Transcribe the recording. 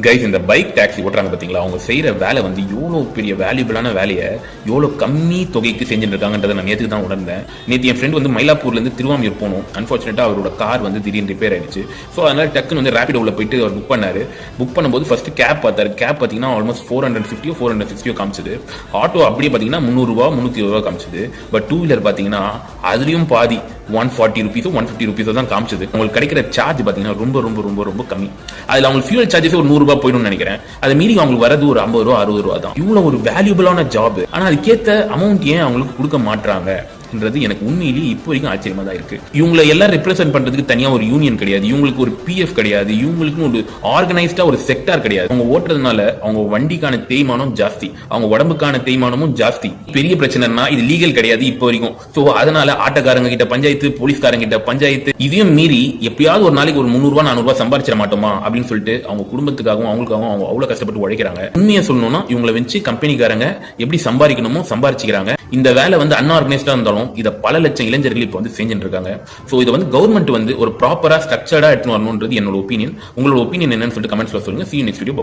Guys, இந்த bike taxi ஓட்டுறாங்க பார்த்தீங்களா, அவங்க செய்கிற வேலை வந்து எவ்வளோ பெரிய வேல்யூபிளான வேலையை எவ்வளோ கம்மி தொகைக்கு செஞ்சுட்டு இருக்காங்கன்றதை நான் நேற்று தான் உணர்ந்தேன். நேற்று என் ஃப்ரெண்ட் வந்து மயிலாப்பூர்லேருந்து திருவாமியூர் போகணும். அன்ஃபார்ச்சுனேட்டாக அவரோட கார் வந்து திடீர்னு ரிப்பேர் ஆயிடுச்சு. ஸோ அதனால் டக்குன்னு வந்து ரேபிடோவில் போயிட்டு அவர் புக் பண்ணார். புக் பண்ணும்போது ஃபஸ்ட்டு கேப் பார்த்தாரு. கேப் பார்த்தீங்கன்னா ஆல்மோஸ்ட் 450 460 காமிச்சது. ஆட்டோ அப்படியே பார்த்தீங்கன்னா 300 320 காமிச்சது. பட் டூ வீலர் பார்த்தீங்கன்னா அதுலேயும் பாதி 140 rupees 150 rupees தான் காமிச்சது. உங்களுக்கு கிடைக்கிற சார்ஜ் பார்த்தீங்கன்னா ரொம்ப ரொம்ப ரொம்ப ரொம்ப கம்மி. அதில் அவங்களுக்கு ஃபியூல் சார்ஜஸ் ஒரு 100 ரூபாய் போயிடும் நினைக்கிறேன். அது மீறி அவங்களுக்கு வரது ஒரு 50 ரூபா 60 ரூபா தான். இவ்வளவு ஒரு வேல்யூபிளான ஜாப், ஆனா அதுக்கேற்ற அமௌண்ட் ஏன் அவங்களுக்கு கொடுக்க மாட்டாங்க எனக்கு உண்மையிலேயே இப்போ வரைக்கும் ஆச்சரியமா தான் இருக்கு. இவங்களை எல்லாம் ரெப்ரசென்ட் பண்றதுக்கு தனியா ஒரு யூனியன் கிடையாது, இவங்களுக்கு ஒரு பிஎஃப் கிடையாது, இவங்களுக்கு ஒரு ஆர்கனைஸ்டா ஒரு செக்டார் கிடையாது. அவங்க ஓட்டுறதுனால அவங்க வண்டிக்கான தேய்மானம் ஜாஸ்தி, அவங்க உடம்புக்கான தேய்மானமும் ஜாஸ்தி. பெரிய பிரச்சனைனா இது லீகல் கிடையாது இப்போ வரைக்கும். சோ அதனால ஆட்டோக்காரங்க கிட்ட பஞ்சாயத்து, போலீஸ்காரங்க கிட்ட பஞ்சாயத்து. இதையும் மீறி எப்பயாவது ஒரு நாளைக்கு ஒரு 300 ரூபாய் 400 ரூபாய் சம்பாதிச்சிட மாட்டோமா அப்படின்னு சொல்லிட்டு அவங்க குடும்பத்துக்காகவும் அவங்களுக்காகவும் அவங்க அவ்வளவு கஷ்டப்பட்டு உழைக்கிறாங்க. உண்மையை சொல்லணும்னா இவங்களை வச்சு கம்பெனிக்காரங்க எப்படி சம்பாதிக்கணுமோ சம்பாதிச்சுக்கிறாங்க. இந்த வேலை வந்து அன்ஆர்கனைஸ்டா இருந்தாலும் இதை பல லட்சம் இளைஞர்கள் இப்போ வந்து செஞ்சுட்டு இருக்காங்க. சோ இதை வந்து கவர்மெண்ட் வந்து ஒரு ப்ராப்பரா ஸ்ட்ரக்சர்டா எடுத்துன்னு வரணும்ன்றது என்னோட ஒப்பீனியன். உங்களோட ஒப்பீனியன் என்னன்னு சொல்லிட்டு கமெண்ட்ஸ்ல சொல்லுங்க. See you next video. Bye bye.